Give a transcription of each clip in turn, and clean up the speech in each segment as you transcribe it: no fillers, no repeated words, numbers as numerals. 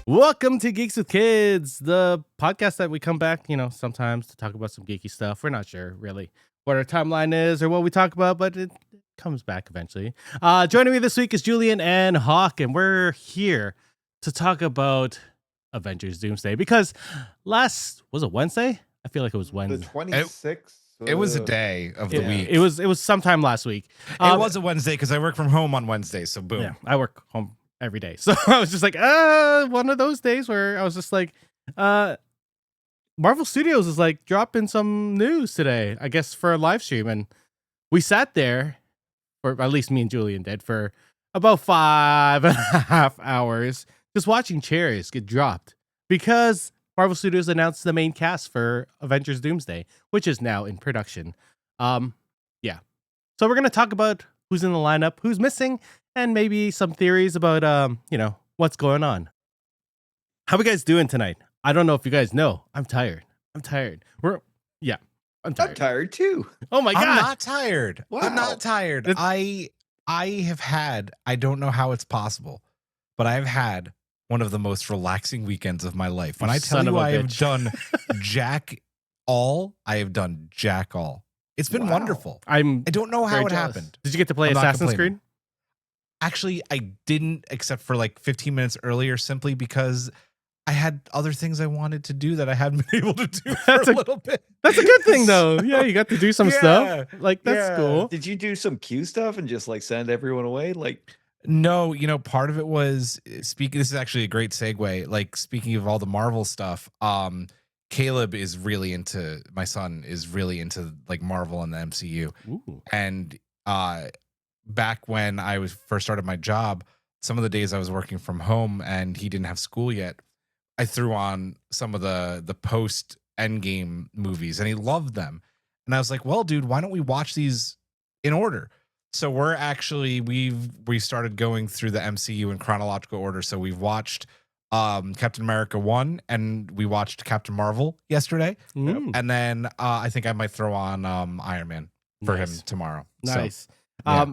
Welcome to Geeks with Kids, the podcast that we come back, sometimes to talk about some geeky stuff. We're not sure really what our timeline is or what we talk about, but it comes back eventually. Joining me this week is Julian and Hawk, and we're here to talk about Avengers Doomsday because was it Wednesday? I feel like it was Wednesday. The 26th. It was a day of the week. It was sometime last week. It was a Wednesday because I work from home on Wednesday, so boom. Yeah, I work home every day. So I was just like, one of those days where I was just like, Marvel Studios is like dropping some news today, I guess, for a live stream. And we sat there, or at least me and Julian did, for about 5.5 hours, just watching chairs get dropped because Marvel Studios announced the main cast for Avengers Doomsday, which is now in production. Yeah. So we're going to talk about who's in the lineup, who's missing, and maybe some theories about, what's going on. How are we guys doing tonight? I don't know if you guys know. I'm tired. I'm tired. I'm tired too. Oh my God. I'm not tired. Wow. I'm not tired. I have had, I don't know how it's possible, but I've had one of the most relaxing weekends of my life. When I tell you I have done jack all, I have done jack all. It's been wonderful. I don't know how it happened. Did you get to play Assassin's Creed? Actually, I didn't, except for like 15 minutes earlier, simply because I had other things I wanted to do that I hadn't been able to do for a little bit. That's a good thing, though. Yeah, you got to do some stuff. Like, that's cool. Did you do some Q stuff and just like send everyone away? Like, no, part of it was speaking. This is actually a great segue. Like, speaking of all the Marvel stuff, Caleb is really into, my son is really into like Marvel and the MCU. Ooh. And back when I was first started my job, some of the days I was working from home and he didn't have school yet, I threw on some of the post Endgame movies and he loved them. And I was like, well, dude, why don't we watch these in order? So we're actually, we started going through the MCU in chronological order. So we've watched Captain America 1 and we watched Captain Marvel yesterday. And then I think I might throw on Iron Man for him tomorrow. Nice. So, yeah.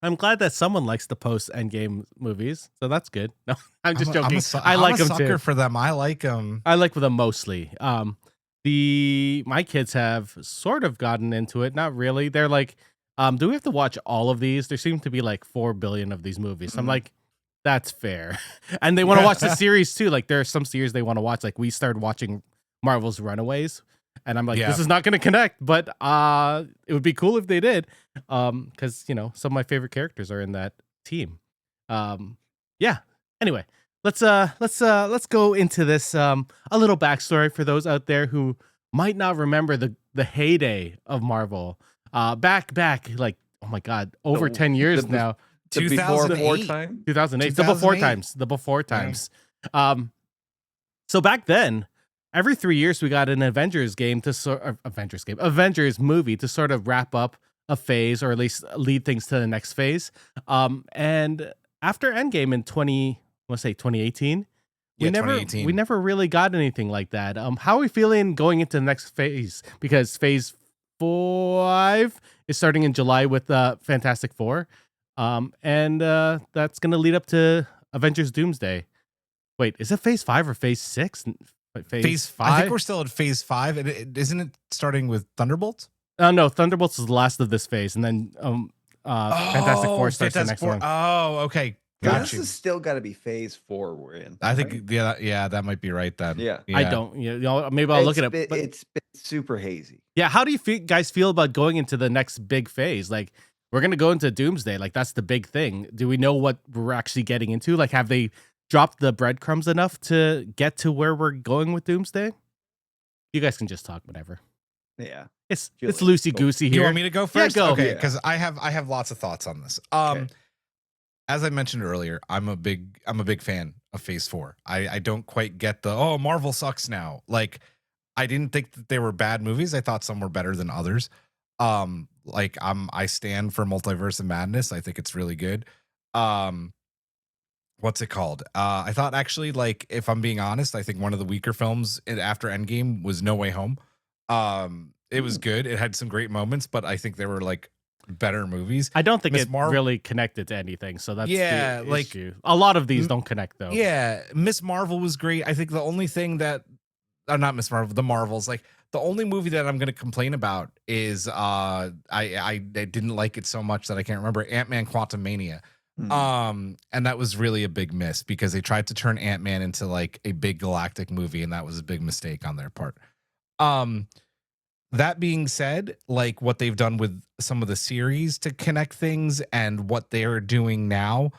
I'm glad that someone likes the post Endgame movies, so that's good. No, I'm just joking. I like them too. For them. I like them. I like them mostly. My kids have sort of gotten into it. Not really. They're like, do we have to watch all of these? There seem to be like 4 billion of these movies. So I'm like, that's fair. And they want to watch the series too. Like there are some series they want to watch. Like we started watching Marvel's Runaways. And I'm like, this is not going to connect, but it would be cool if they did, because some of my favorite characters are in that team. Anyway, let's go into this. A little backstory for those out there who might not remember the heyday of Marvel. Back like, oh my God, over 10 years now. 2008. 2008. The before times. So back then, every 3 years, we got an Avengers movie to sort of wrap up a phase, or at least lead things to the next phase. And after Endgame in 2018, we never really got anything like that. How are we feeling going into the next phase? Because Phase 5 is starting in July with Fantastic Four, and that's going to lead up to Avengers Doomsday. Wait, is it Phase 5 or Phase 6? Phase 5? I think we're still at Phase 5. And isn't it starting with Thunderbolts? No, Thunderbolts is the last of this phase, and then Fantastic Four starts the next one. Oh, okay. This is still got to be Phase 4 we're in. I think, that might be right then. Yeah. I don't. Maybe I'll look at it. But it's been super hazy. Yeah, how do you guys feel about going into the next big phase? Like, we're going to go into Doomsday. Like, that's the big thing. Do we know what we're actually getting into? Like, have they dropped the breadcrumbs enough to get to where we're going with Doomsday? You guys can just talk whatever. Yeah, it's loosey goosey here. You want me to go first? Yeah, go. Okay, because I have lots of thoughts on this. As I mentioned earlier, I'm a big fan of Phase 4. I don't quite get the Marvel sucks now. Like, I didn't think that they were bad movies. I thought some were better than others. I stand for Multiverse of Madness. I think it's really good. What's it called? I thought actually, like, if I'm being honest, I think one of the weaker films after Endgame was No Way Home. It was good. It had some great moments, but I think there were like better movies. I don't think Miss it Marvel- really connected to anything, so that's Yeah, the like- issue. A lot of these don't connect though. Yeah, Miss Marvel was great. I think the only thing that not Miss Marvel, the Marvels, like the only movie that I'm going to complain about is I didn't like it so much that I can't remember, Ant-Man Quantumania. And that was really a big miss because they tried to turn Ant-Man into like a big galactic movie, and that was a big mistake on their part. That being said, like what they've done with some of the series to connect things and what they're doing now,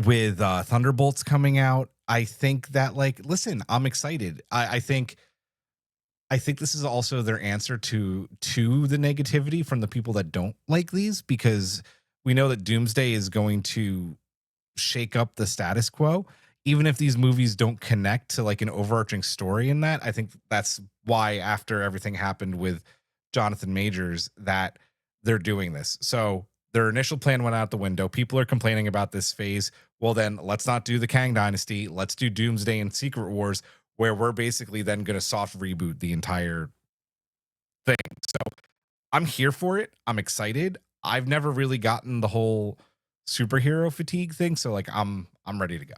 with Thunderbolts coming out, I think that, like, listen, I'm excited. I think this is also their answer to the negativity from the people that don't like these, because we know that Doomsday is going to shake up the status quo. Even if these movies don't connect to like an overarching story in that, I think that's why after everything happened with Jonathan Majors that they're doing this. So their initial plan went out the window. People are complaining about this phase. Well, then let's not do the Kang Dynasty. Let's do Doomsday and Secret Wars, where we're basically then going to soft reboot the entire thing. So I'm here for it. I'm excited. I've never really gotten the whole superhero fatigue thing. So like I'm ready to go.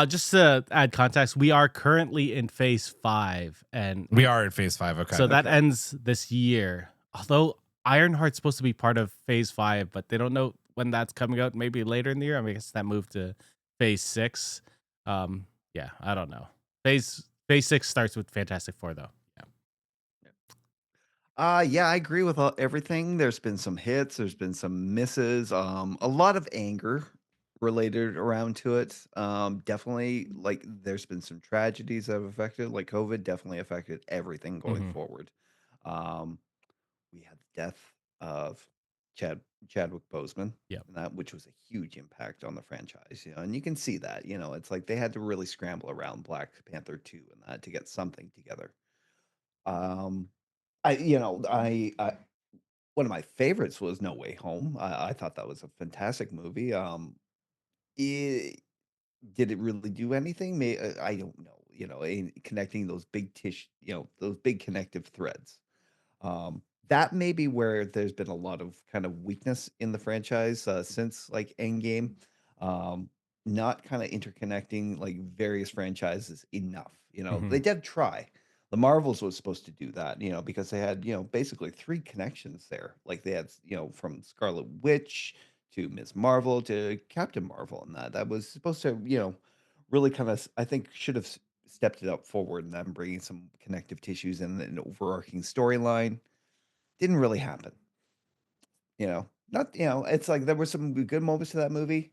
Just to add context, we are currently in phase 5, and We are in phase 5. Okay. so that ends this year. Although Ironheart's supposed to be part of phase 5, but they don't know when that's coming out. Maybe later in the year. I mean, I guess that moved to phase 6. Yeah, I don't know. Phase 6 starts with Fantastic Four, though. Yeah, I agree with everything. There's been some hits, there's been some misses, a lot of anger related around to it. Definitely, like there's been some tragedies that have affected, like COVID, definitely affected everything going Mhm. forward. Um, we had the death of Chadwick Boseman, Yep. and that which was a huge impact on the franchise. And you can see that. It's like they had to really scramble around Black Panther 2 and that to get something together. Um, I one of my favorites was No Way Home. I thought that was a fantastic movie. It, did it really do anything? I don't know. Connecting those big those big connective threads. That may be where there's been a lot of kind of weakness in the franchise since like Endgame. Um, Not kind of interconnecting like various franchises enough. They did try. The Marvels was supposed to do that, because they had, basically three connections there. Like they had, from Scarlet Witch to Ms. Marvel to Captain Marvel, and that was supposed to, really kind of, I think, should have stepped it up forward and then bringing some connective tissues and an overarching storyline. Didn't really happen. Not, it's like there were some good moments to that movie,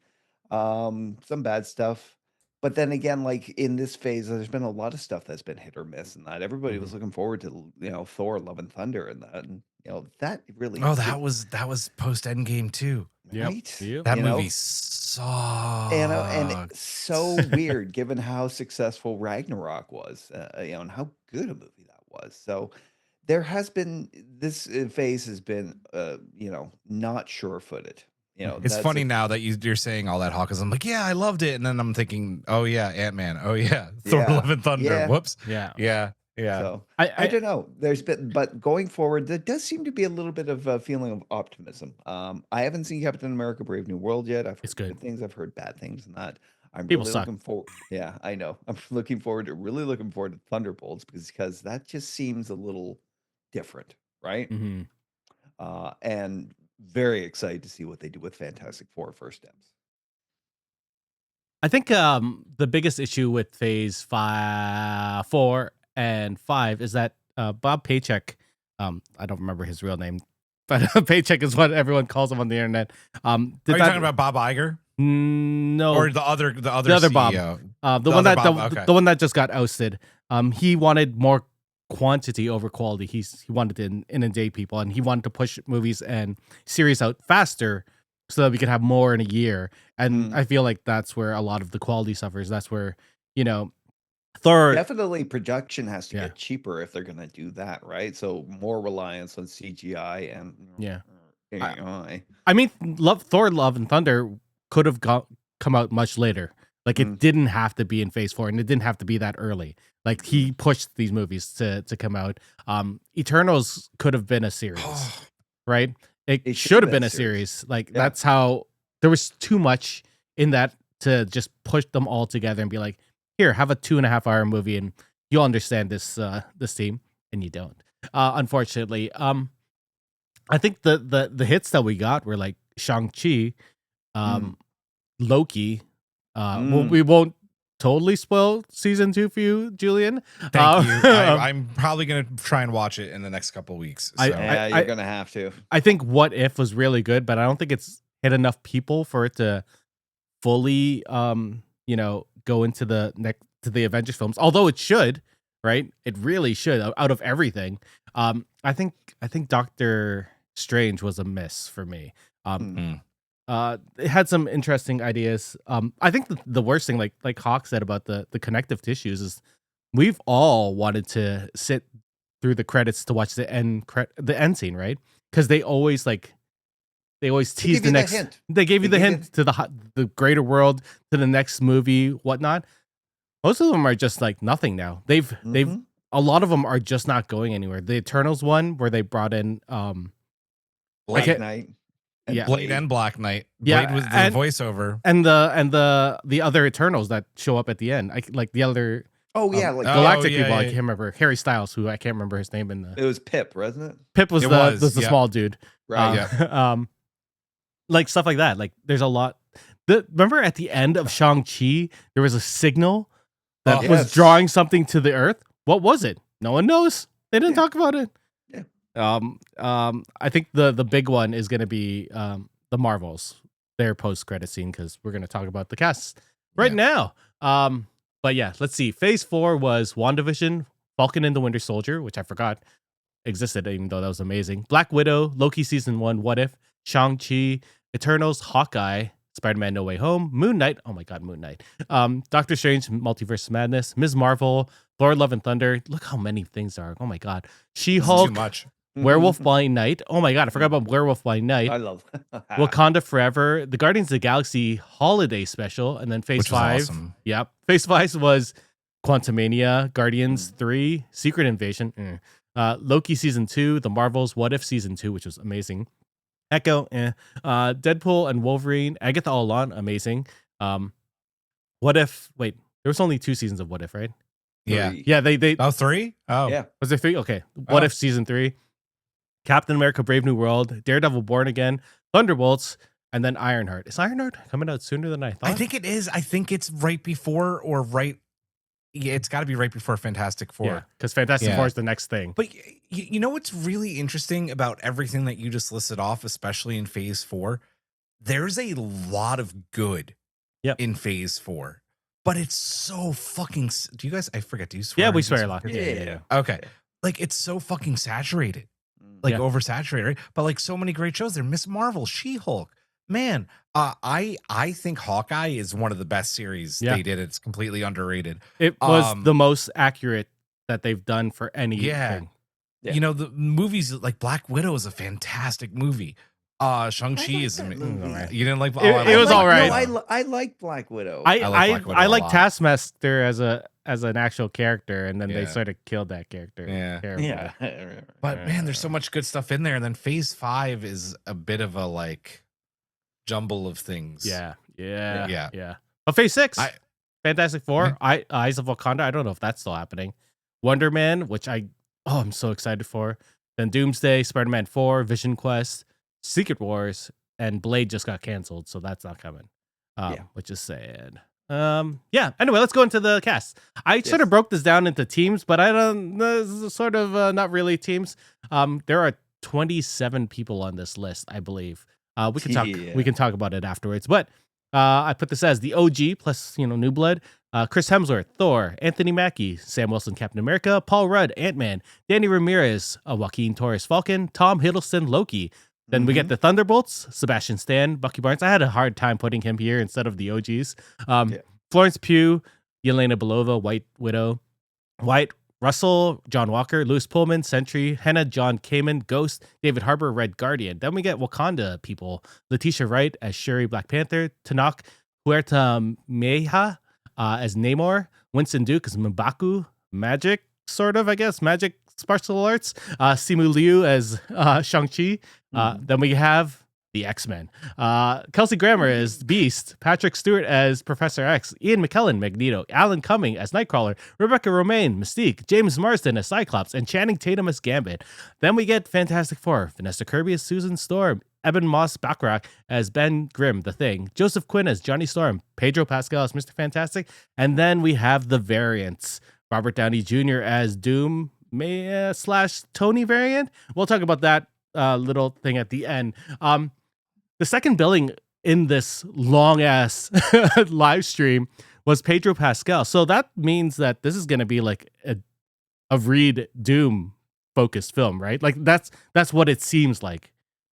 some bad stuff. But then again, like in this phase, there's been a lot of stuff that's been hit or miss, and that everybody was looking forward to, Thor: Love and Thunder, and that, and that really, Oh, that was post Endgame too. Yep. right, Yep. That you movie know, sucked. and it's so weird given how successful Ragnarok was, and how good a movie that was. So there has been this phase has been, not sure-footed. It's That's funny now that you're saying all that, Hawk, because I'm like, yeah, I loved it, and then I'm thinking, oh yeah, Ant-Man, oh yeah, Thor: Yeah, Love and Thunder. yeah. Whoops. Yeah. Yeah. So I I don't know. There's been, but going forward, there does seem to be a little bit of a feeling of optimism. I haven't seen Captain America: Brave New World yet. I've It's heard good. good things. I've heard bad things, and that I'm People really suck. looking forward. Yeah, I know. I'm really looking forward to Thunderbolts because that just seems a little different, right? hmm And very excited to see what they do with Fantastic Four first steps. I think the biggest issue with phase 4 and 5 is that Bob Paycheck, I don't remember his real name, but Paycheck is what everyone calls him on the internet. Are you talking about Bob Iger No, or the other the other Bob, CEO? the one other that Bob, okay. the one that just got ousted. He wanted more quantity over quality. He wanted to inundate people, and he wanted to push movies and series out faster so that we could have more in a year. And I feel like that's where a lot of the quality suffers. That's where, Thor. Definitely production has to Yeah. get cheaper if they're going to do that, right? So more reliance on CGI and Yeah. AI. I mean, Thor: Love and Thunder could have come out much later. Like it didn't have to be in phase 4, and it didn't have to be that early. Like he pushed these movies to come out. Eternals could have been a series. right? It It should have been a series. Like Yeah. that's how there was too much in that to just push them all together and be like, here, have a 2.5 hour movie and you'll understand this theme, and you don't. Unfortunately. I think the hits that we got were like Shang-Chi, um, Loki. Well, we won't totally spoil season 2 for you, Julian. Thank you. I'm probably gonna try and watch it in the next couple weeks. So. Yeah, you're gonna have to. I think What If was really good, but I don't think it's hit enough people for it to fully, go into the Avengers films. Although it should, right? It really should. Out of everything, I think Doctor Strange was a miss for me. It had some interesting ideas. I think the worst thing, like Hawk said about the connective tissues, is we've all wanted to sit through the credits to watch the end scene, right? Because they always tease the next hint. They gave you the hint to the greater world, to the next movie, whatnot. Most of them are just like nothing now. They've a lot of them are just not going anywhere. The Eternals one, where they brought in Black Knight. Yeah. Blade and Black Knight. Yeah, Blade was the voiceover. and the other Eternals that show up at the end, like the other Oh yeah, like Galactic people. I yeah. can't remember Harry Styles, who I can't remember his name in the. it was Pip, wasn't it? Pip was It the was, yeah. small dude. Right. Like stuff like that. Like there's a lot. Remember at the end of Shang-Chi, there was a signal that Oh, was yes. drawing something to the Earth. What was it? No one knows. They didn't Yeah. talk about it. Yeah. I think the big one is going to be the Marvels, their post-credit scene, because we're going to talk about the cast right now. But yeah, let's see. Phase 4 was WandaVision, Falcon and the Winter Soldier, which I forgot existed, even though that was amazing. Black Widow, Loki season 1, What If, Shang-Chi, Eternals, Hawkeye, Spider-Man No Way Home, Moon Knight. Oh my God, Moon Knight. Doctor Strange, Multiverse of Madness, Ms. Marvel, Thor, Love and Thunder. Look how many things there are. Oh my God. She-Hulk, Too much. Werewolf by Night. Oh my God, I forgot about Werewolf by Night. I love Wakanda Forever, the Guardians of the Galaxy Holiday Special, and then Phase Which was 5. awesome. Yep. Phase 5 was Quantumania, Guardians 3, Secret Invasion, Loki Season 2, The Marvels, What If Season 2, which was amazing. Echo, Deadpool and Wolverine, Agatha All Along, amazing. What If, wait, there was only 2 seasons of What If, right? Yeah. Yeah, they Oh, 3? Oh. Yeah. was there 3? Okay. What If Season 3, Captain America Brave New World, Daredevil Born Again, Thunderbolts, and then Ironheart. Is Ironheart coming out sooner than I thought? I think it is. I think it's right before or right. Yeah, it's got to be right before Fantastic Four. Yeah, because Fantastic Yeah. Four is the next thing. But you know what's really interesting about everything that you just listed off, especially in Phase 4? There's a lot of good in Phase 4. But it's so fucking. Do you guys? I forget. Do you swear? Yeah, we Do you swear a lot. Yeah. Okay. Like it's so fucking saturated. Like oversaturated, right? But like so many great shows there. Miss Marvel, She-Hulk. Man, I think Hawkeye is one of the best series they did. It's completely underrated. It was the most accurate that they've done for anything. Yeah. You know, the movies like Black Widow is a fantastic movie. Shang-Chi is amazing. You didn't like it was all right. No, I like Black Widow. I like Taskmaster as an actual character, and then they sort of killed that character. Yeah. But man, there's so much good stuff in there. And then Phase 5 is a bit of a like jumble of things. Yeah. But Phase 6, Fantastic Four, Eyes of Wakanda. I don't know if that's still happening. Wonder Man, which I'm so excited for. Then Doomsday, Spider-Man 4, Vision Quest, Secret Wars, and Blade just got canceled, so that's not coming. Which is sad. Anyway, let's go into the cast. I sort of broke this down into teams, but I don't sort of not really teams. There are 27 people on this list, I believe. We can talk about it afterwards. But I put this as the OG plus new blood. Chris Hemsworth, Thor, Anthony Mackie, Sam Wilson, Captain America, Paul Rudd, Ant-Man, Danny Ramirez, Joaquin Torres, Falcon, Tom Hiddleston, Loki. Then we get the Thunderbolts, Sebastian Stan, Bucky Barnes. I had a hard time putting him here instead of the OGs. Florence Pugh, Yelena Belova, White Widow, White Russell, John Walker, Louis Pullman, Sentry, Henna, John Kamen, Ghost, David Harbour, Red Guardian. Then we get Wakanda people. Letitia Wright as Shuri Black Panther, Tanakh Huerta Meja as Namor, Winston Duke as M'Baku, Magic, sort of, I guess. Magic Sparkle alerts. Simu Liu as Shang-Chi. Then we have the X-Men. Kelsey Grammer as Beast. Patrick Stewart as Professor X. Ian McKellen, Magneto. Alan Cumming as Nightcrawler. Rebecca Romaine, Mystique. James Marsden as Cyclops. And Channing Tatum as Gambit. Then we get Fantastic Four. Vanessa Kirby as Susan Storm. Eben Moss Bacharach as Ben Grimm, The Thing. Joseph Quinn as Johnny Storm. Pedro Pascal as Mr. Fantastic. And then we have the variants. Robert Downey Jr. as Doom / Tony variant. We'll talk about that little thing at the end. The second billing in this long ass live stream was Pedro Pascal. So that means that this is going to be like a Reed Doom focused film, right? Like that's what it seems like.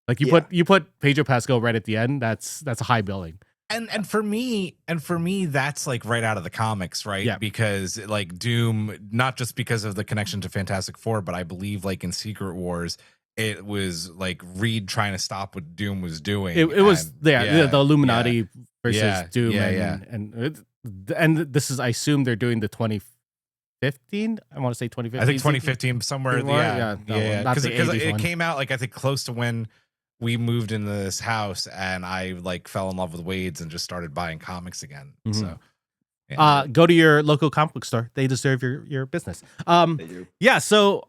Like you put Pedro Pascal right at the end. That's a high billing. And for me, that's like right out of the comics, right? Yeah. Because like Doom, not just because of the connection to Fantastic Four, but I believe like in Secret Wars, it was like Reed trying to stop what Doom was doing. It was the Illuminati versus Doom, and this is, I assume they're doing the 2015. I want to say 2015. I think 2015 somewhere. Because it one. came out like I think close to when we moved into this house, and I like fell in love with Wade's and just started buying comics again. So. Yeah. Go to your local comic book store. They deserve your business. They do. Yeah, so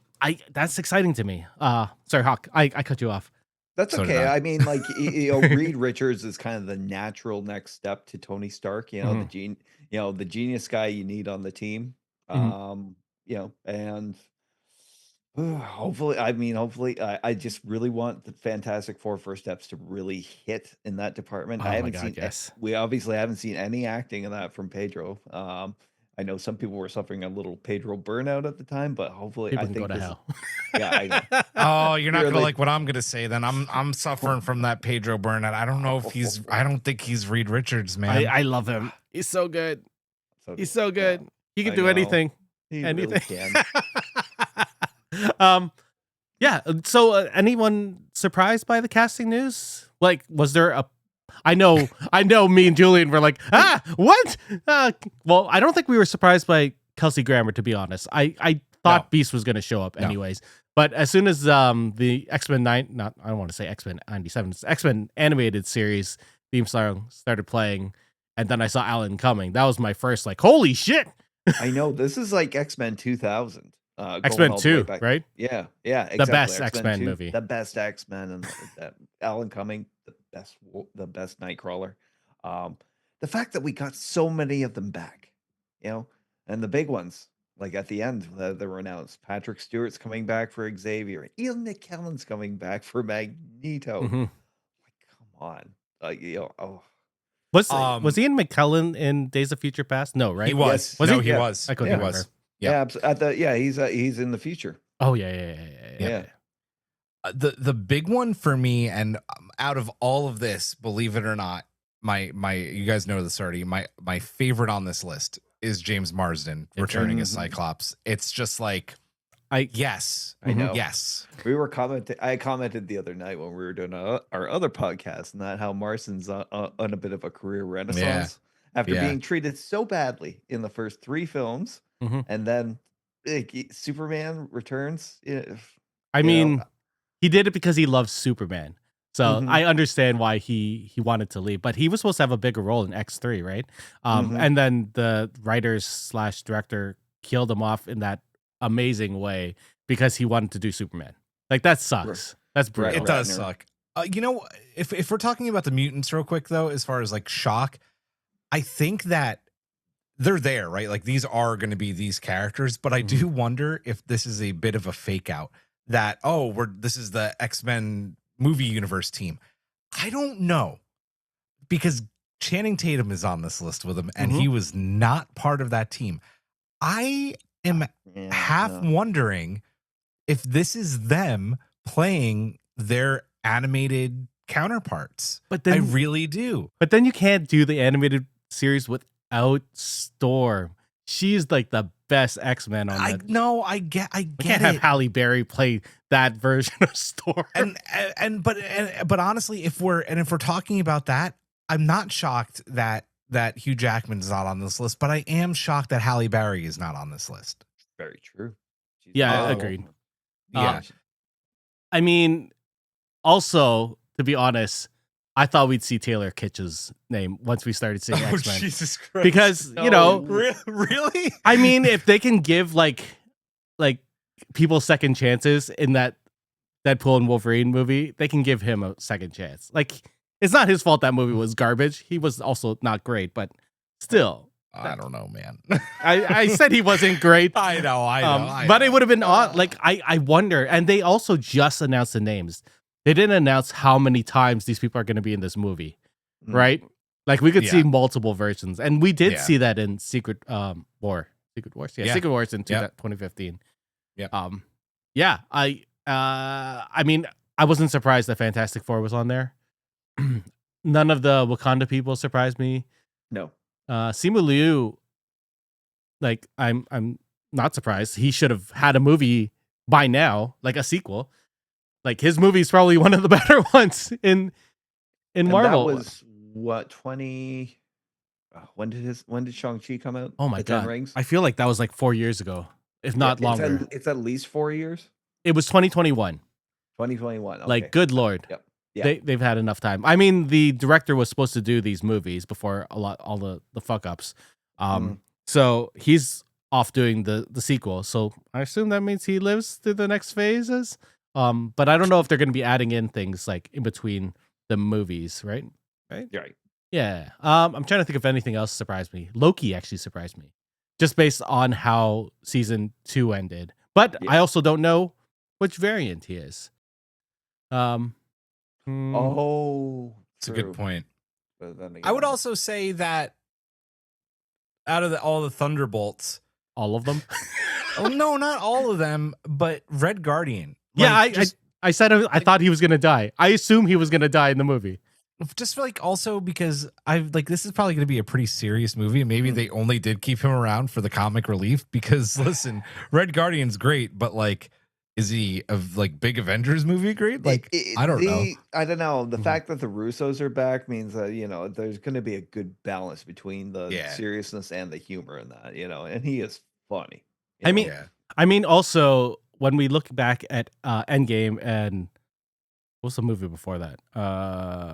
that's exciting to me. Sorry, Hawk, I cut you off. That's So did okay. I. I mean, like Reed Richards is kind of the natural next step to Tony Stark. The the genius guy you need on the team. And hopefully, I just really want the Fantastic Four first steps to really hit in that department. Oh I my haven't God, seen. yes. We obviously haven't seen any acting in that from Pedro. I know some people were suffering a little Pedro burnout at the time, but hopefully, People I can think go to this. hell. Yeah, I know. Oh, you're not You're gonna like- like what I'm gonna say then. I'm suffering from that Pedro burnout. I don't know if I don't think he's Reed Richards, man. I love him. He's so good. So He's so good. yeah, He can I do know. anything. he Anything. really can. Yeah. So, anyone surprised by the casting news? Like, was there a? I know. Me and Julian were like, what? Well, I don't think we were surprised by Kelsey Grammer, to be honest. I thought No. Beast was going to show up No. anyways. But as soon as the X-Men I don't want to say X-Men 97, it's X-Men animated series theme song started playing, and then I saw Alan Cumming. That was my first like, holy shit! I know this is like X-Men 2000. X-Men 2, right? Yeah, exactly. best X-Men 2, movie. the best X-Men, and that Alan Cumming, the best Nightcrawler. The fact that we got so many of them back, and the big ones, like at the end that were announced. Patrick Stewart's coming back for Xavier. Ian McKellen's coming back for Magneto. Mhm. Like, come on, Was Ian McKellen in Days of Future Past? No, right? He was. Yes. Was no, he? he was. I couldn't He remember. was. Yeah. he's in the future. Oh yeah. Yeah. The big one for me, and out of all of this, believe it or not, my you guys know this already. My favorite on this list is James Marsden returning as Cyclops. It's just like, yes, I know. yes. We were I commented the other night when we were doing our other podcast, and that how Marston's on a bit of a career renaissance after being treated so badly in the first 3 films, and then Superman Returns. I mean, he did it because he loves Superman. So I understand why he wanted to leave, but he was supposed to have a bigger role in X3, right? And then the writers / director killed him off in that amazing way because he wanted to do Superman. Like, that sucks. That's brutal. It does suck. If we're talking about the mutants real quick though, as far as like shock, I think that they're there, right? Like, these are going to be these characters, but I do wonder if this is a bit of a fake out that, this is the X-Men movie universe team. I don't know, because Channing Tatum is on this list with him, and he was not part of that team. I am wondering if this is them playing their animated counterparts. But then, I really do. But then you can't do the animated series without Storm. She's like the best X-Men on that. I get We can't have Halle Berry play that version of Storm. But honestly, if we're talking about that, I'm not shocked that Hugh Jackman is not on this list, but I am shocked that Halle Berry is not on this list. Very true. Yeah, agreed. Yeah. I mean, also, to be honest, I thought we'd see Taylor Kitsch's name once we started seeing Oh, X-Men. Jesus Christ. Because, you know, Really? I mean, if they can give like people second chances in that Deadpool and Wolverine movie, they can give him a second chance. Like, it's not his fault that movie was garbage. He was also not great, but still. I don't know, man. I said he wasn't great. I know. But it would have been odd. Like, I wonder. And they also just announced the names. They didn't announce how many times these people are going to be in this movie, right? Like, we could see multiple versions. And we did see that in Secret War. Secret Wars? Yeah, Secret Wars in 2015. Yeah. I mean, I wasn't surprised that Fantastic Four was on there. None of the Wakanda people surprised me. No. Simu Liu, like, I'm not surprised. He should have had a movie by now, like a sequel. Like, his movie's probably one of the better ones in Marvel. That was what 20. When did Shang-Chi come out? Oh my The Ten god! Rings? I feel like that was like 4 years ago, if not longer. It's at least 4 years. It was 2021. 2021. Okay. Like, good lord. Yep. Yeah. They've had enough time. I mean, the director was supposed to do these movies before all the fuck ups. So he's off doing the sequel. So I assume that means he lives through the next phases. But I don't know if they're going to be adding in things like in between the movies, right? You're right. Yeah. I'm trying to think if anything else surprised me. Loki actually surprised me, just based on how season 2 ended. But I also don't know which variant he is. Oh, it's a good point. But then again, I would also say that out of all the Thunderbolts, all of them. Oh no, not all of them, but Red Guardian. I said I thought he was gonna die. I assume he was gonna die in the movie. Just like also because this is probably going to be a pretty serious movie, and maybe they only did keep him around for the comic relief because listen, Red Guardian's great, but like, is he a big Avengers movie great? Like, I don't know. I don't know. The fact that the Russos are back means that there's going to be a good balance between the seriousness and the humor in that. And he is funny. I mean, also when we look back at Endgame and what's the movie before that?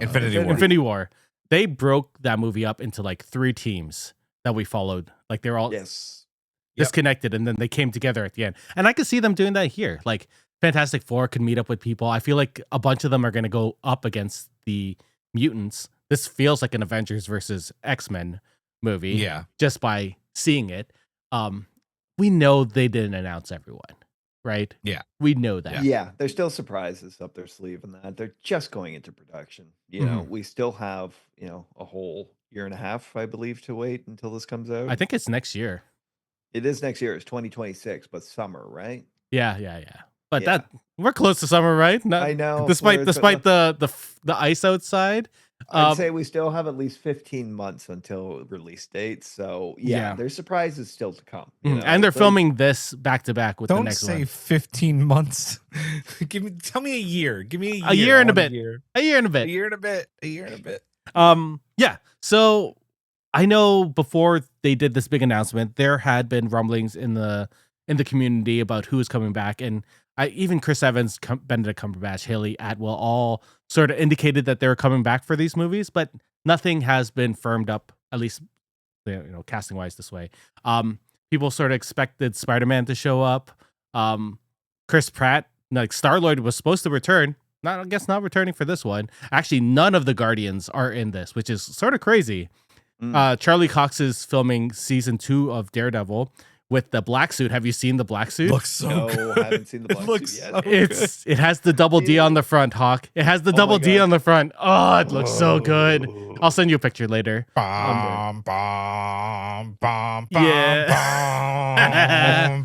Infinity War. They broke that movie up into like 3 teams that we followed. Like, they're all disconnected, and then they came together at the end. And I could see them doing that here. Like, Fantastic Four could meet up with people. I feel like a bunch of them are going to go up against the mutants. This feels like an Avengers versus X-Men movie. Yeah. Just by seeing it. We know they didn't announce everyone. Right? Yeah. We know that. Yeah, there's still surprises up their sleeve in that. They're just going into production. We still have, a whole year and a half, I believe, to wait until this comes out. I think it's next year. It is next year. It's 2026, but summer, right? Yeah. But that we're close to summer, right? I know. Despite the ice outside. I'd say we still have at least 15 months until release date. So there's surprises still to come. And they're filming this back to back with the next one. Don't say 15 months. Tell me a year. Give me a year and a bit. A year and a bit. Yeah. So I know before they did this big announcement, there had been rumblings in the community about who is coming back, and even Chris Evans, Benedict Cumberbatch, Haley Atwell, all sort of indicated that they were coming back for these movies, but nothing has been firmed up, at least casting wise this way. People sort of expected Spider-Man to show up. Chris Pratt, like Star-Lord, was supposed to return. I guess not returning for this one. Actually, none of the Guardians are in this, which is sort of crazy. Charlie Cox is filming season 2 of Daredevil with the black suit. Have you seen the black suit? Looks so good. I haven't seen the black suit yet. It has the double D on the front, Hawk. It has the double D on the front. Oh, it looks so good. I'll send you a picture later. Bum, bum, bum, Yeah.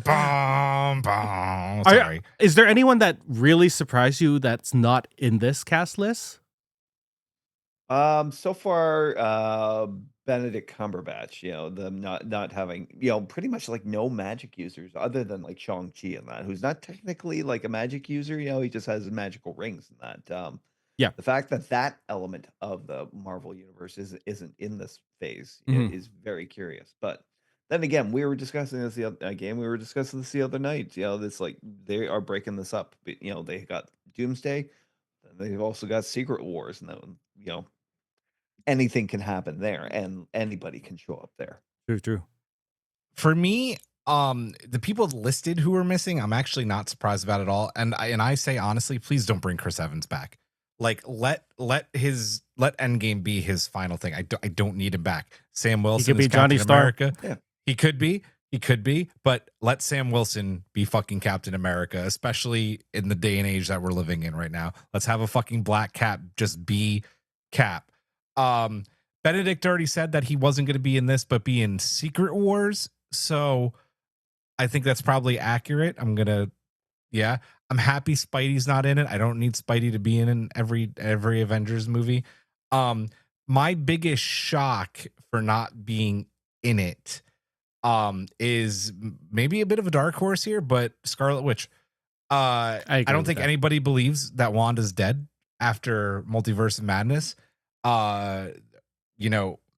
bum, bum, bum. Sorry. Is there anyone that really surprised you that's not in this cast list? So far, Benedict Cumberbatch, them not having, pretty much like no magic users other than like Shang-Chi and that, who's not technically like a magic user, he just has magical rings and that. The fact that element of the Marvel universe isn't in this phase is very curious. But then again, we were discussing this we were discussing this the other night. This like they are breaking this up. They got Doomsday, and they've also got Secret Wars, and then anything can happen there, and anybody can show up there. True. For me, the people listed who were missing, I'm actually not surprised about at all. And I say honestly, please don't bring Chris Evans back. Like let Endgame be his final thing. I don't need him back. Sam Wilson could be is Captain Johnny Starr. America. Yeah. He could be, but let Sam Wilson be fucking Captain America, especially in the day and age that we're living in right now. Let's have a fucking black Cap just be Cap. Benedict already said that he wasn't going to be in this, but be in Secret Wars. So I think that's probably accurate. I'm happy Spidey's not in it. I don't need Spidey to be in every Avengers movie. My biggest shock for not being in it is maybe a bit of a dark horse here, but Scarlet Witch. I don't think anybody believes that Wanda's dead after Multiverse of Madness.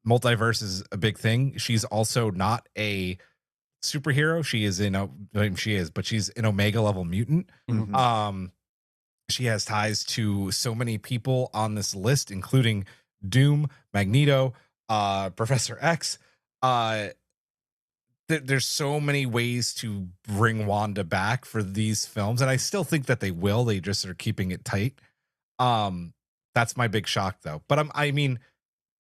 Multiverse is a big thing. She's also not a superhero. She's an Omega level mutant. Mm-hmm. She has ties to so many people on this list, including Doom, Magneto, Professor X. There's so many ways to bring Wanda back for these films, and I still think that they will. They just are keeping it tight. That's my big shock, though. But I mean,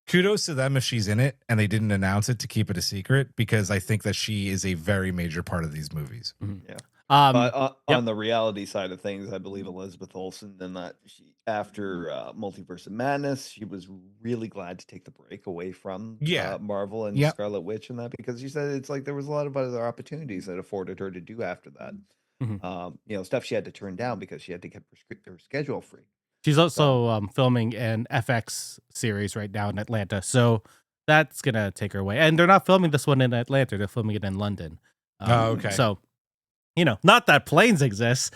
kudos to them if she's in it and they didn't announce it to keep it a secret, because I think that she is a very major part of these movies. Yeah. But on the reality side of things, I believe Elizabeth Olsen, then that after Multiverse of Madness, she was really glad to take the break away from Marvel and Scarlet Witch and that, because she said it's like there was a lot of other opportunities that afforded her to do after that. Stuff she had to turn down because she had to get her schedule free. She's also filming an FX series right now in Atlanta, so that's gonna take her away. And they're not filming this one in Atlanta; they're filming it in London. Okay. So, not that planes exist.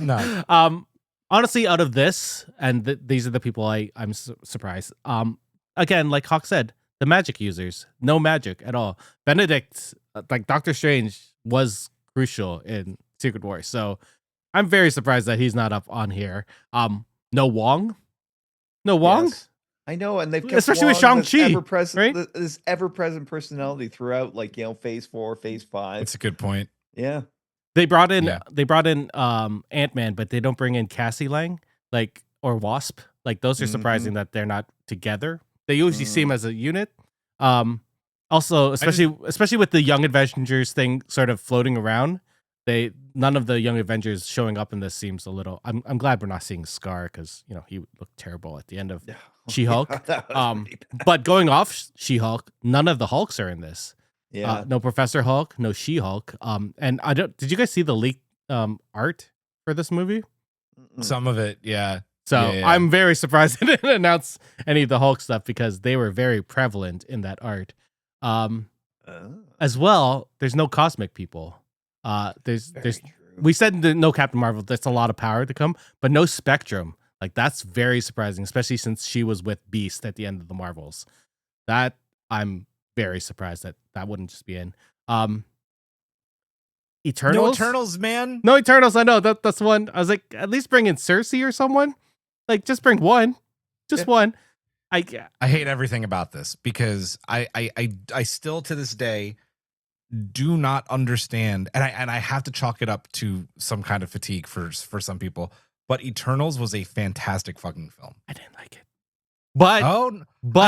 No. Honestly, out of this, and these are the people I'm surprised. Again, like Hawk said, the magic users, no magic at all. Benedict, like Doctor Strange, was crucial in Secret Wars, so I'm very surprised that he's not up on here. No Wong. Yes. I know, and they've kept especially with Wong, Shang-Chi, right? This ever-present personality throughout, like Phase 4, Phase 5. That's a good point. Yeah. They brought in Ant-Man, but they don't bring in Cassie Lang, or Wasp. Like, those are surprising that they're not together. They usually see them as a unit. Also, especially with the Young Avengers thing sort of floating around, none of the Young Avengers showing up in this seems a little. I'm glad we're not seeing Scar, because he looked terrible at the end of She-Hulk. But going off She-Hulk, none of the Hulks are in this. Yeah. No Professor Hulk, no She-Hulk. And did you guys see the leaked art for this movie? Some of it, yeah. So I'm very surprised they didn't announce any of the Hulk stuff, because they were very prevalent in that art. As well, there's no cosmic people. There's we said no Captain Marvel. That's a lot of power to come, but no Spectrum. Like, that's very surprising, especially since she was with Beast at the end of the Marvels. That I'm very surprised that wouldn't just be in. Eternals? No Eternals, man. No Eternals. I know that's one. I was like, at least bring in Cersei or someone. Like, just bring one, one. I hate everything about this, because I still to this day do not understand, and I have to chalk it up to some kind of fatigue for some people. But Eternals was a fantastic fucking film. I didn't like it. But I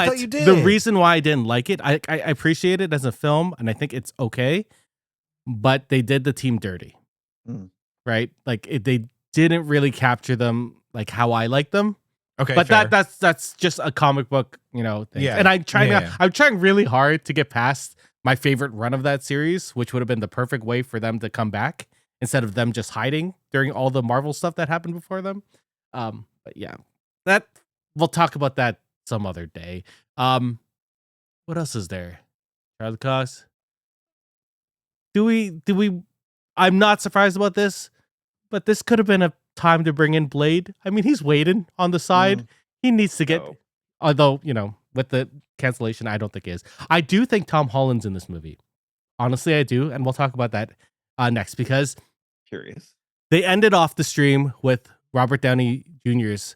thought you did. The reason why I didn't like it, I appreciate it as a film, and I think it's okay, but they did the team dirty, right? Like, they didn't really capture them like how I like them. Okay, but fair. that's just a comic book, thing. Yeah, and I'm trying really hard to get past my favorite run of that series, which would have been the perfect way for them to come back instead of them just hiding during all the Marvel stuff that happened before them. But yeah, that we'll talk about that some other day. What else is there? Charlie Cox. Do we? I'm not surprised about this, but this could have been a time to bring in Blade. I mean, he's waiting on the side. He needs to get, although with the cancellation, I don't think is. I do think Tom Holland's in this movie. Honestly, I do, and we'll talk about that next because Curious. they ended off the stream with Robert Downey Jr.'s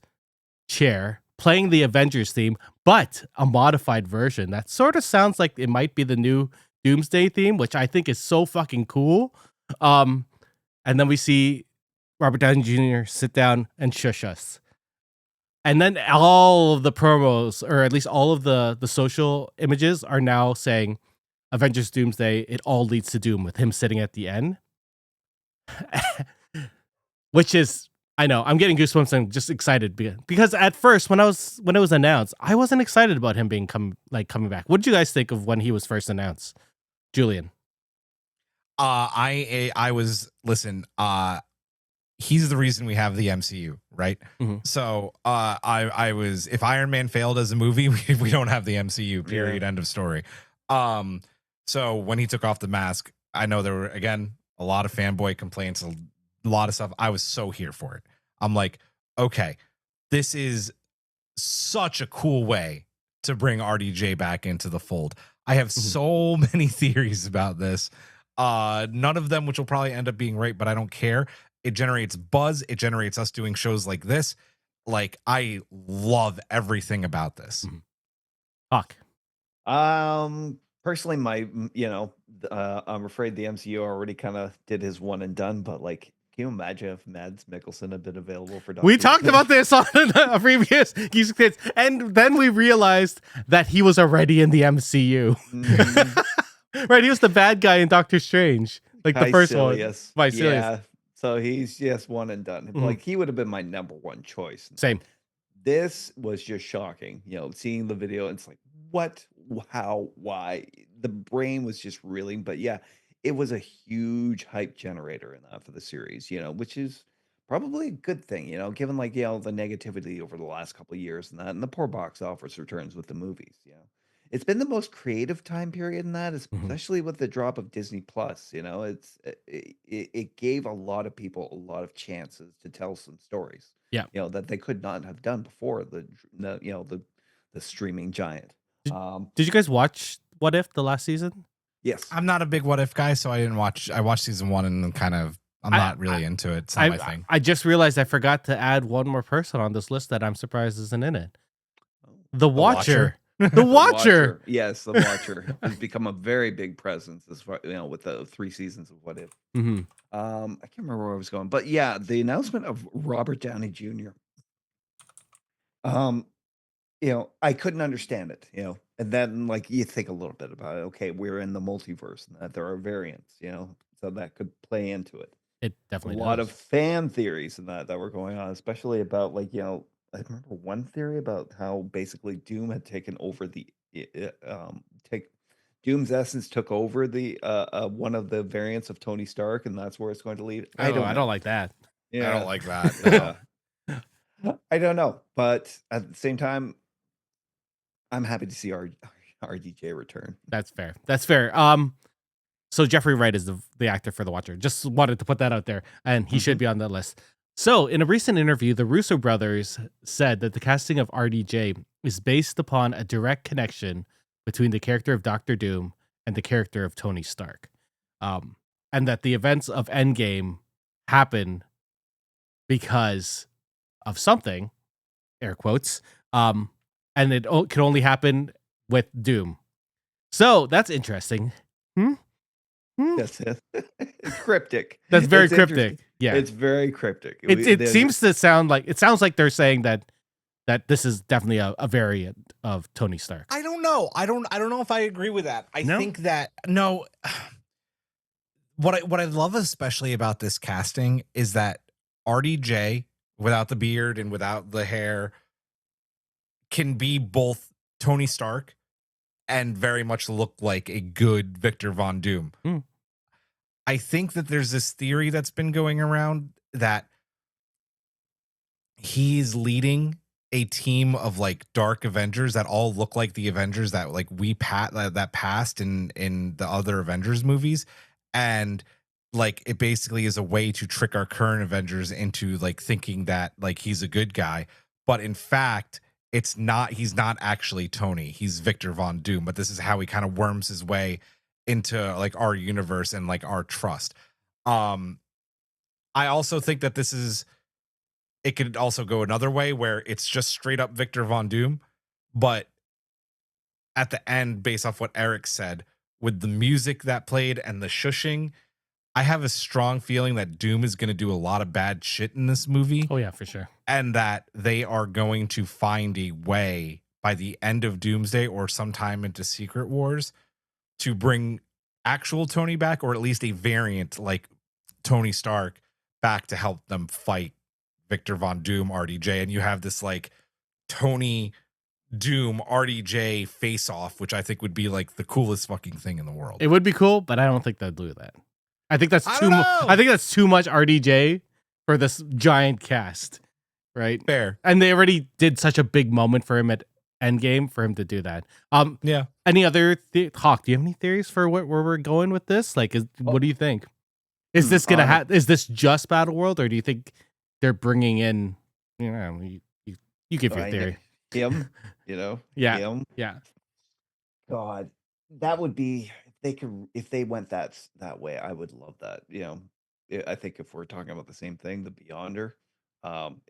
chair playing the Avengers theme, but a modified version that sort of sounds like it might be the new Doomsday theme, which I think is so fucking cool. And then we see Robert Downey Jr. sit down and shush us. And then all of the promos, or at least all of the social images, are now saying Avengers Doomsday, it all leads to doom, with him sitting at the end. Which is, I know, I'm getting goosebumps and just excited because at first when it was announced, I wasn't excited about him being coming back. What did you guys think of when he was first announced? Julian. I was listen, he's the reason we have the MCU, right? Mhm. So I was, if Iron Man failed as a movie, we don't have the MCU, period. End of story. So when he took off the mask, I know there were, again, a lot of fanboy complaints, a lot of stuff. I was so here for it. I'm like, okay, this is such a cool way to bring RDJ back into the fold. I have so many theories about this. None of them, which will probably end up being right, but I don't care. It generates buzz. It generates us doing shows like this. Like, I love everything about this. Fuck. Personally, I'm afraid the MCU already kind of did his one and done, but like, can you imagine if Mads Mikkelsen had been available for Doctor We talked Strange? about this on a previous Geeks Kids, and then we realized that he was already in the MCU. Right, he was the bad guy in Doctor Strange, like the first one. Vicilious. Yeah, so he's just one and done. Like, he would have been my number one choice. Same. This was just shocking. Seeing the video, it's like, what, how, why? The brain was just reeling. But yeah, it was a huge hype generator in that for the series, which is probably a good thing, given the negativity over the last couple of years and the poor box office returns with the movies. It's been the most creative time period in that, especially with the drop of Disney Plus. It gave a lot of people a lot of chances to tell some stories. Yeah. That they could not have done before the streaming giant. Did you guys watch What If the last season? Yes. I'm not a big What If guy, so I didn't watch. I watched season 1 and kind of, I'm not really into it. It's not my thing. I just realized I forgot to add one more person on this list that I'm surprised isn't in it. The Watcher. The Watcher. Yes, the Watcher has become a very big presence as far with the 3 seasons of What If. Mm-hmm. I can't remember where I was going, but yeah, the announcement of Robert Downey Jr. I couldn't understand it, and then like you think a little bit about it. Okay, we're in the multiverse, and that there are variants, so that could play into it. It definitely A lot of fan theories and that were going on, especially about I remember one theory about how basically Doom had taken over Doom's essence took over the one of the variants of Tony Stark, and that's where it's going to lead. I don't like that. Yeah. I don't like that. No. I don't know, but at the same time, I'm happy to see RDJ return. That's fair. That's fair. So Jeffrey Wright is the actor for The Watcher. Just wanted to put that out there, and he should be on that list. So, in a recent interview, the Russo brothers said that the casting of RDJ is based upon a direct connection between the character of Doctor Doom and the character of Tony Stark, and that the events of Endgame happen because of something, air quotes, and it can only happen with Doom. So that's interesting. That's it. It's cryptic. That's very It's cryptic. Yeah, It's very cryptic. it seems to sound like they're saying that this is definitely a variant of Tony Stark. I don't know. I don't know if I agree with that. I No? think that no. What I love especially about this casting is that RDJ without the beard and without the hair can be both Tony Stark and very much look like a good Victor Von Doom. I think that there's this theory that's been going around that he's leading a team of like dark Avengers that all look like the Avengers that like that passed in the other Avengers movies, and like it basically is a way to trick our current Avengers into like thinking that like he's a good guy, but in fact he's not actually Tony. He's Victor Von Doom, but this is how he kind of worms his way into like our universe and like our trust. I also think that it could also go another way where it's just straight up Victor Von Doom, but at the end, based off what Eric said, with the music that played and the shushing, I have a strong feeling that Doom is going to do a lot of bad shit in this movie. Oh yeah, for sure. And that they are going to find a way by the end of Doomsday or sometime into Secret Wars to bring actual Tony back, or at least a variant like Tony Stark back to help them fight Victor Von Doom, RDJ. And you have this like Tony Doom RDJ face off, which I think would be like the coolest fucking thing in the world. It would be cool, but I don't think they'd do that. I think that's I too don't much. know. I think that's too much RDJ for this giant cast, right? Fair. And they already did such a big moment for him at Endgame for him to do that. Yeah. Any other Hawk? Do you have any theories for where we're going with this? Like, what do you think? Is this gonna is this just Battle World, or do you think they're bringing in? You know, you give your theory. Him, you know, Yeah. him. Yeah. God, that would be if they went that way. I would love that. You know, I think if we're talking about the same thing, the Beyonder,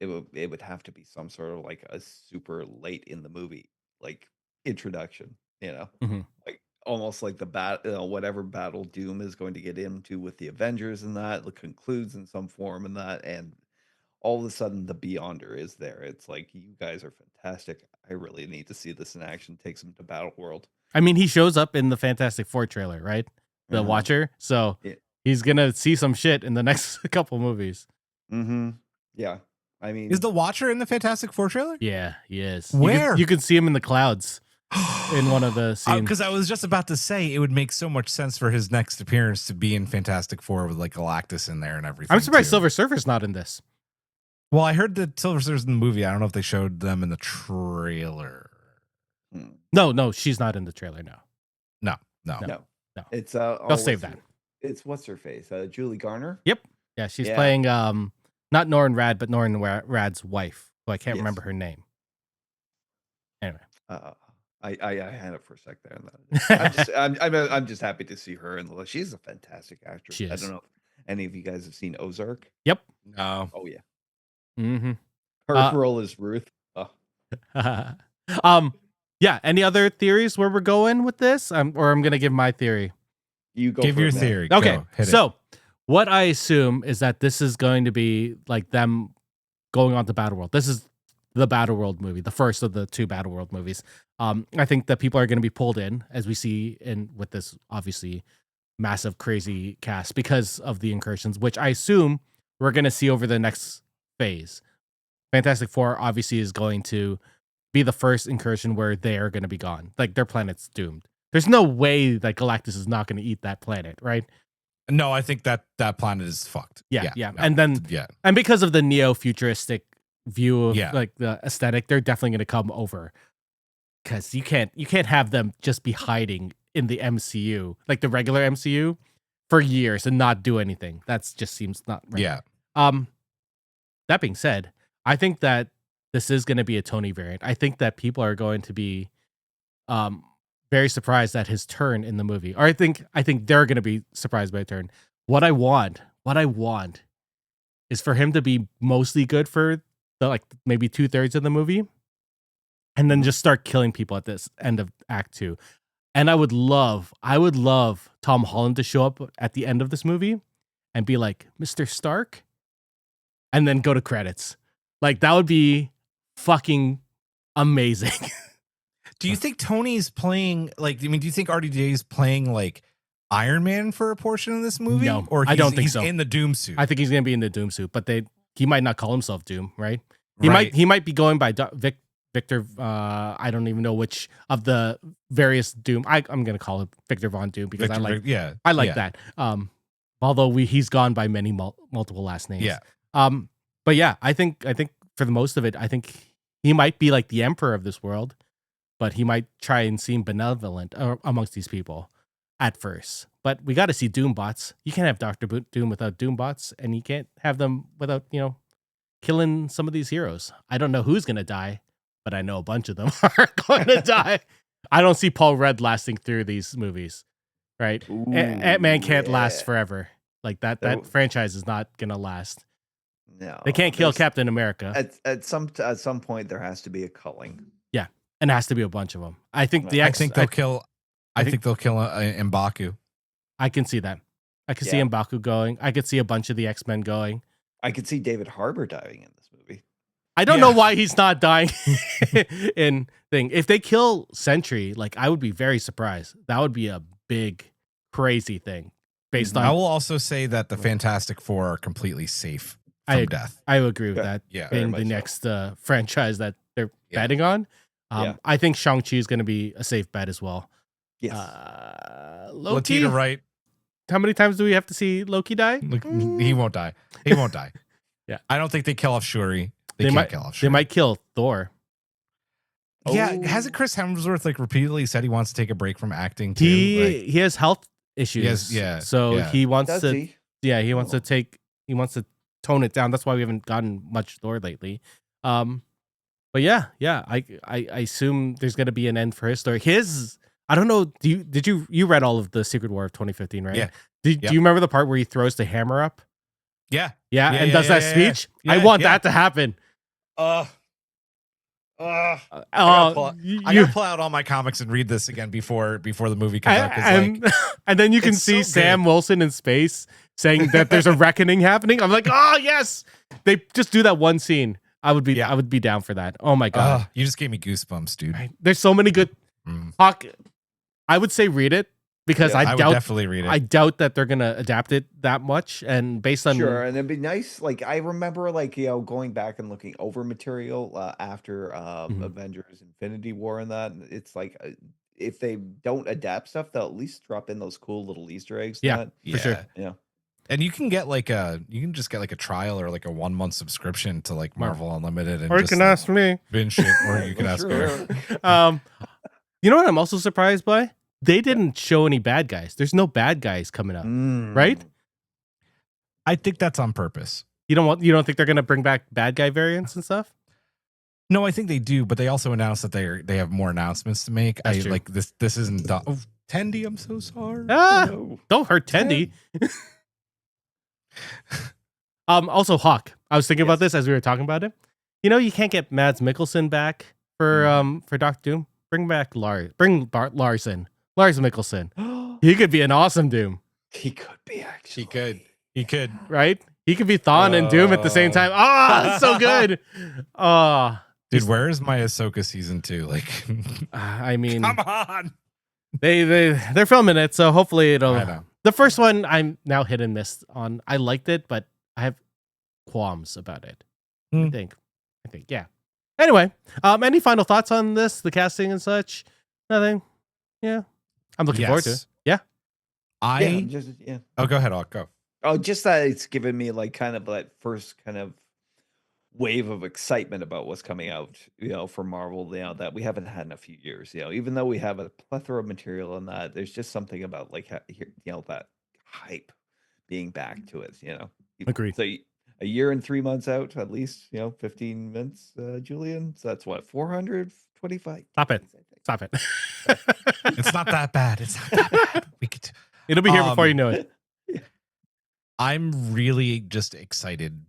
it would have to be some sort of like a super late in the movie like introduction. You know, Mhm. like almost like the whatever battle Doom is going to get into with the Avengers and that concludes in some form and that and. All of a sudden, the Beyonder is there. It's like you guys are fantastic. I really need to see this in action. Takes him to Battle World. I mean, he shows up in the Fantastic Four trailer, right? The Watcher. So he's gonna see some shit in the next couple movies. Mm-hmm. Yeah. I mean, Is the Watcher in the Fantastic Four trailer? Yeah, he is. Where? You can see him in the clouds in one of the scenes. Because I was just about to say it would make so much sense for his next appearance to be in Fantastic Four with like Galactus in there and everything. I'm surprised too. Silver Surfer's not in this. Well, I heard that Silver Surfer's in the movie. I don't know if they showed them in the trailer. No, she's not in the trailer. No. no. It's They'll save that. It's what's her face? Julie Garner. Yep. Yeah, she's playing not Norrin Rad, but Norrin Rad's wife, who I can't remember her name. Anyway. I had it for a sec there. I'm just happy to see her, and she's a fantastic actress. She is. I don't know if any of you guys have seen Ozark. Yep. No. Oh yeah. Mm-hmm. Her role is Ruth. Yeah. Any other theories where we're going with this? Or I'm gonna give my theory. You go. Give for your it, man. theory. Okay. Go. Hit So what I assume is that this is going to be like them going on to Battle World. This is the Battle World movie, the first of the two Battle World movies. I think that people are going to be pulled in, as we see with this obviously massive, crazy cast because of the incursions, which I assume we're going to see over the next phase. Fantastic Four obviously is going to be the first incursion where they are going to be gone. Like their planet's doomed. There's no way that Galactus is not going to eat that planet, right? No, I think that planet is fucked. Yeah. No, And because of the neo-futuristic view of Yeah. like the aesthetic, they're definitely going to come over. Because you can't have them just be hiding in the MCU, like the regular MCU, for years and not do anything. That just seems not right. Yeah. That being said, I think that this is going to be a Tony variant. I think that people are going to be very surprised at his turn in the movie. Or I think they're going to be surprised by a turn. What I want is for him to be mostly good for the like maybe 2/3 of the movie, and then just start killing people at this end of Act 2. And I would love Tom Holland to show up at the end of this movie and be like, Mr. Stark, and then go to credits. Like that would be fucking amazing. Do you think Tony's playing do you think RDJ is playing like Iron Man for a portion of this movie? No, or I don't think he's so. in the Doom suit. I think he's gonna be in the Doom suit, but he might not call himself Doom, right? Right. He might be going by Victor. I don't even know which of the various Doom. I'm gonna call it Victor Von Doom because I like that. Although he's gone by many multiple last names. Yeah. But yeah, I think for the most of it, I think he might be like the emperor of this world, but he might try and seem benevolent amongst these people at first. But we got to see Doombots. You can't have Dr. Doom without Doombots, and you can't have them without, killing some of these heroes. I don't know who's going to die, but I know a bunch of them are going to die. I don't see Paul Rudd lasting through these movies, right? Ant-Man can't last forever. Like that franchise is not going to last. No, They can't kill Captain America. At some point there has to be a culling. Yeah, and it has to be a bunch of them. I think I think they'll kill M'Baku. I can see that. I could see M'Baku going. I could see a bunch of the X-Men going. I could see David Harbour dying in this movie. I don't know why he's not dying in thing. If they kill Sentry, like I would be very surprised. That would be a big, crazy thing. Based on, I will also say that the Fantastic Four are completely safe from death. I would agree with that. Yeah, being the next franchise that they're betting on. I think Shang-Chi is going to be a safe bet as well. Yes. Loki, Latita Wright. How many times do we have to see Loki die? He won't die. He won't die. Yeah. I don't think they kill off Shuri. They can't kill off Shuri. They might kill Thor. Yeah, hasn't Chris Hemsworth like repeatedly said he wants to take a break from acting too? He has health issues. He wants he wants to tone it down. That's why we haven't gotten much Thor lately. But I assume there's gonna be an end for his story. I don't know. Did you read all of the Secret War of 2015, right? Yeah. Do you remember the part where he throws the hammer up? Yeah. And does that speech? Yeah, I want that to happen. I gotta pull out all my comics and read this again before the movie comes out. And then you can see Sam Wilson in space saying that there's a reckoning happening. I'm like, oh yes, they just do that one scene. I would be down for that. Oh my god, you just gave me goosebumps, dude. Right? There's so many good. I would say read it because I would definitely read it. I doubt that they're gonna adapt it that much. And based on and it'd be nice. Like I remember, going back and looking over material after Avengers: Infinity War, and that it's like if they don't adapt stuff, they'll at least drop in those cool little Easter eggs. For sure. Yeah. And you can get just get a trial or like a 1 month subscription to like Marvel Unlimited, and or you can ask me. Binge it, or you can ask her. You know what I'm also surprised by? They didn't show any bad guys. There's no bad guys coming up, right? I think that's on purpose. You don't think they're gonna bring back bad guy variants and stuff? No, I think they do, but they also announced that they have more announcents to make. That's true. Like this isn't done. Oh, Tendy, I'm so sorry. Don't hurt Tendy. Also Hawk. I was thinking about this as we were talking about it. You know, you can't get Mads Mikkelsen back for Doctor Doom. Bring back Lars. Bring Larson. Lars Mikkelsen. He could be an awesome Doom. He could be actually. He could. Right? He could be Thawne and Doom at the same time. So good. Dude, where is my Ahsoka season 2? Like, I mean, come on. They're filming it, so hopefully it'll. I know. The first one I'm now hit and miss on. I liked it, but I have qualms about it. I think, yeah. Anyway, any final thoughts on this, the casting and such? Nothing. Yeah, I'm looking forward to it. Yeah. Oh, go ahead. I'll go. Oh, just that it's given me like kind of that first kind of wave of excitement about what's coming out, for Marvel, that we haven't had in a few years. Even though we have a plethora of material on that, there's just something about like that hype being back to it. Agreed. So a year and 3 months out, at least, 15 minutes, Julian. So that's what, 425. Stop it. It's not that bad. It's not that bad. It'll be here before you know it. I'm really just excited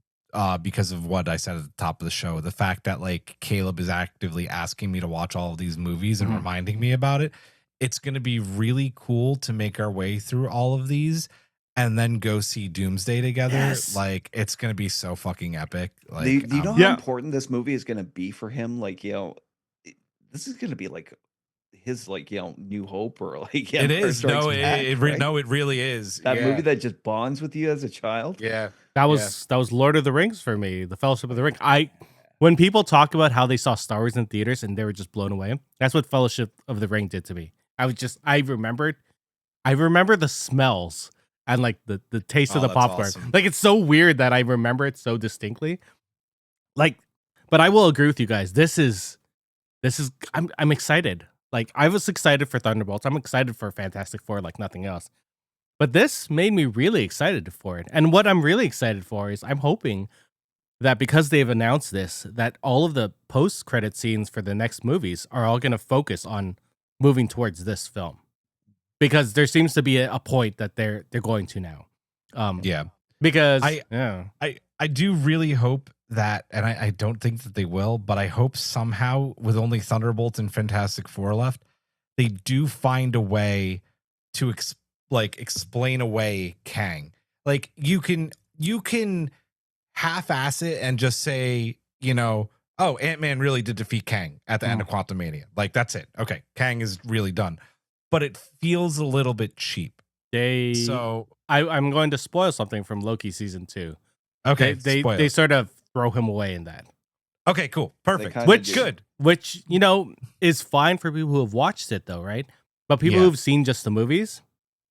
because of what I said at the top of the show. The fact that like Caleb is actively asking me to watch all of these movies and reminding me about it. It's going to be really cool to make our way through all of these and then go see Doomsday together. Yes. Like, it's going to be so fucking epic. Like, do you know how important this movie is going to be for him? Like, this is going to be like his New Hope, or like it is. No, it really is. That movie that just bonds with you as a child. Yeah. That was Lord of the Rings for me, the Fellowship of the Ring. When people talk about how they saw Star Wars in theaters and they were just blown away, that's what Fellowship of the Ring did to me. I remember the smells and like the taste of the popcorn. Awesome. Like, it's so weird that I remember it so distinctly. Like, but I will agree with you guys. This is I'm excited. Like, I was excited for Thunderbolts. I'm excited for Fantastic Four like nothing else. But this made me really excited for it. And what I'm really excited for is I'm hoping that because they've announced this, that all of the post-credit scenes for the next movies are all going to focus on moving towards this film, because there seems to be a point that they're going to now. Yeah. Because I do really hope that, and I don't think that they will, but I hope somehow with only Thunderbolts and Fantastic Four left, they do find a way to explain away Kang. Like you can half-ass it and just say, oh, Ant-Man really did defeat Kang at the end of Quantumania. Like that's it. Okay, Kang is really done. But it feels a little bit cheap. I'm going to spoil something from Loki season 2. Okay, they sort of throw him away in that. Okay, cool, perfect. Which is fine for people who have watched it though, right? But people who've seen just the movies,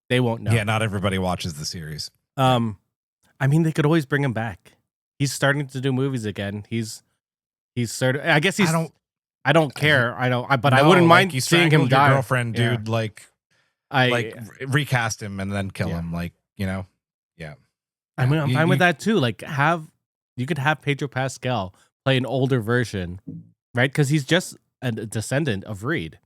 they won't know. Yeah, not everybody watches the series. I mean, they could always bring him back. He's starting to do movies again. He's sort of. I guess he's. I don't care. But I wouldn't mind seeing him die. Your girlfriend, dude. Yeah. Recast him and then kill him. Yeah. I mean, I'm fine with that too. Like, you could have Pedro Pascal play an older version, right? Because he's just a descendant of Reed.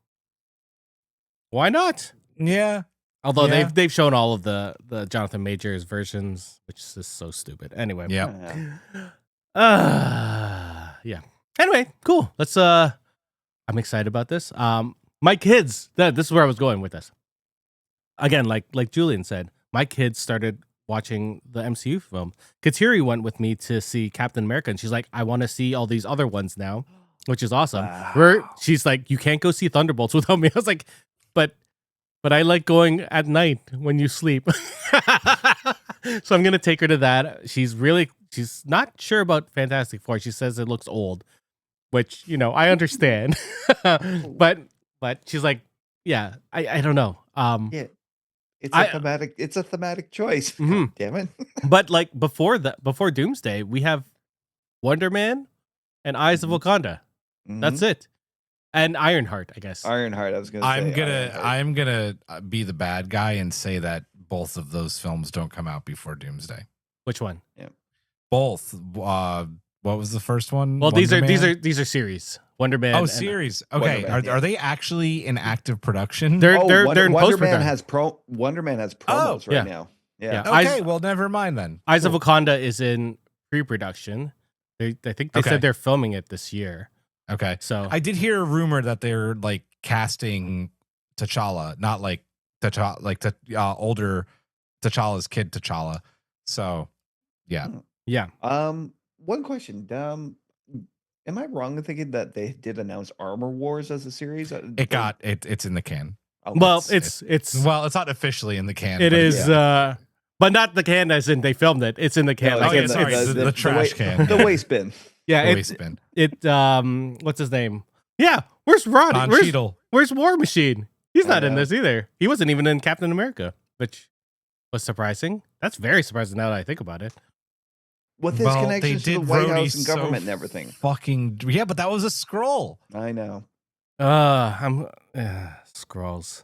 Why not? Yeah. Although they've shown all of the Jonathan Majors versions, which is just so stupid. Anyway. Yeah. Yeah. Anyway, cool. Let's. I'm excited about this. My kids. This is where I was going with this. Again, like Julian said, my kids started watching the MCU film. Kateri went with me to see Captain America, and she's like, I want to see all these other ones now, which is awesome. Wow. She's like, you can't go see Thunderbolts without me. I was like, but I like going at night when you sleep. So I'm gonna take her to that. She's not sure about Fantastic Four. She says it looks old, which I understand. but she's like, yeah, I don't know. Yeah. It's a thematic choice. Mm-hmm. Damn it. But like before Doomsday, we have Wonder Man and Eyes of Wakanda. Mhm. That's it. And Ironheart, I guess. Ironheart. I was gonna say. I'm gonna be the bad guy and say that both of those films don't come out before Doomsday. Which one? Yeah. Both. What was the first one? Well, these are series. Wonder Man. Oh, series. Okay. Man, are they actually in active production? They're in Wonder post Man has promos right now. Yeah. Okay. Well, never mind then. Eyes of Wakanda is in pre-production. I think they said they're filming it this year. Okay. So I did hear a rumor that they're like casting T'Challa, not like T'Challa, like older T'Challa's kid T'Challa. So, yeah. Yeah. One question. Am I wrong in thinking that they did announce Armor Wars as a series? It's in the can. Okay. Well, it's not officially in the can. It is, but not the can as in they filmed it. It's in the can. No, the trash can. The waste bin. Yeah, what's his name? Yeah, where's Rod? Don Cheadle. Where's War Machine? He's not in this either. He wasn't even in Captain America, which was surprising. That's very surprising now that I think about it. With his connections to the White House and government and everything. But that was a scroll. I know. Scrolls.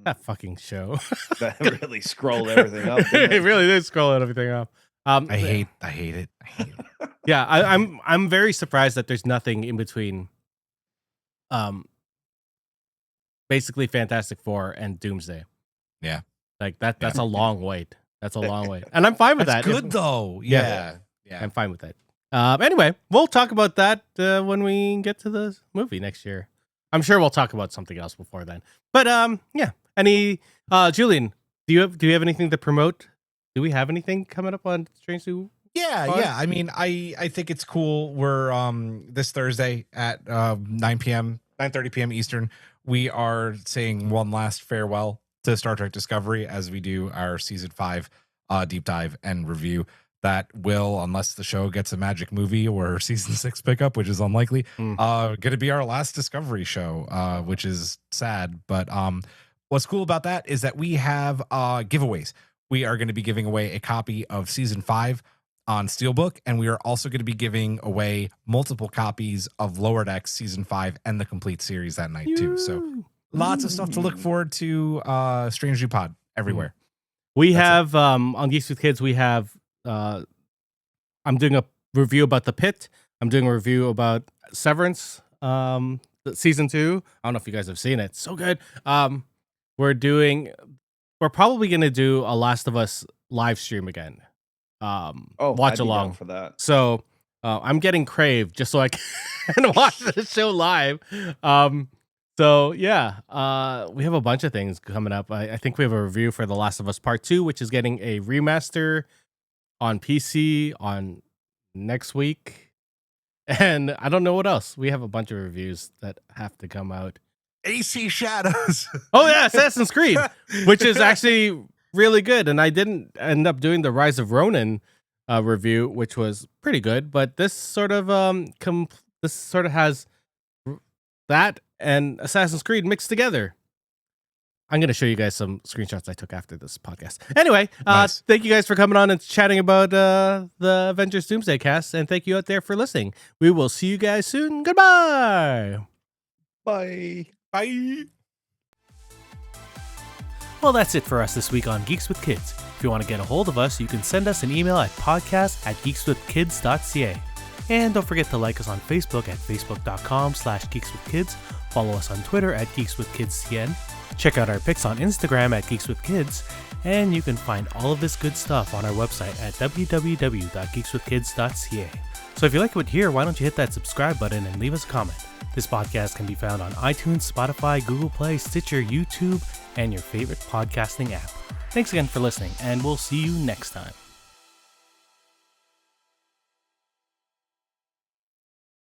That fucking show. That really scrolled everything up. It really did scroll everything up. I hate it. Yeah, I'm very surprised that there's nothing in between. Basically Fantastic Four and Doomsday. Yeah, like that. That's a long wait. That's a long wait, and I'm fine with that. Good though. Yeah, I'm fine with that. Anyway, we'll talk about that when we get to the movie next year. I'm sure we'll talk about something else before then. But yeah. Any Julian, do you have anything to promote? Do we have anything coming up on Strange New? Yeah. I mean, I think it's cool. We're this Thursday at 9:30 p.m. Eastern. We are saying one last farewell to Star Trek Discovery as we do our season 5 deep dive and review. That will, unless the show gets a magic movie or season 6 pickup, which is unlikely, going to be our last Discovery show, which is sad. But what's cool about that is that we have giveaways. We are going to be giving away a copy of season 5 on Steelbook, and we are also going to be giving away multiple copies of Lower Decks season 5 and the complete series that night too. So lots of stuff to look forward to. Strange New Pod everywhere. We have on Geeks with Kids. We have. I'm doing a review about The Pit. I'm doing a review about Severance, season 2. I don't know if you guys have seen it. It's so good. We're probably gonna do a Last of Us live stream again. Watch I'd be down along for that. So I'm getting Crave just so I can watch the show live. So yeah, we have a bunch of things coming up. I think we have a review for The Last of Us Part 2, which is getting a remaster on PC on next week. And I don't know what else. We have a bunch of reviews that have to come out. AC Shadows. Oh yeah, Assassin's Creed, which is actually really good. And I didn't end up doing the Rise of Ronin review, which was pretty good. But this sort of has that and Assassin's Creed mixed together. I'm going to show you guys some screenshots I took after this podcast. Anyway, Nice. Thank you guys for coming on and chatting about the Avengers Doomsday cast. And thank you out there for listening. We will see you guys soon. Goodbye. Bye. Bye. Well, that's it for us this week on Geeks with Kids. If you want to get a hold of us, you can send us an email at podcast@geekswithkids.ca. And don't forget to like us on Facebook at facebook.com/geekswithkids. Follow us on Twitter at geekswithkidscn. Check out our pics on Instagram at geekswithkids. And you can find all of this good stuff on our website at www.geekswithkids.ca. So if you like what you hear, why don't you hit that subscribe button and leave us a comment. This podcast can be found on iTunes, Spotify, Google Play, Stitcher, YouTube, and your favorite podcasting app. Thanks again for listening, and we'll see you next time.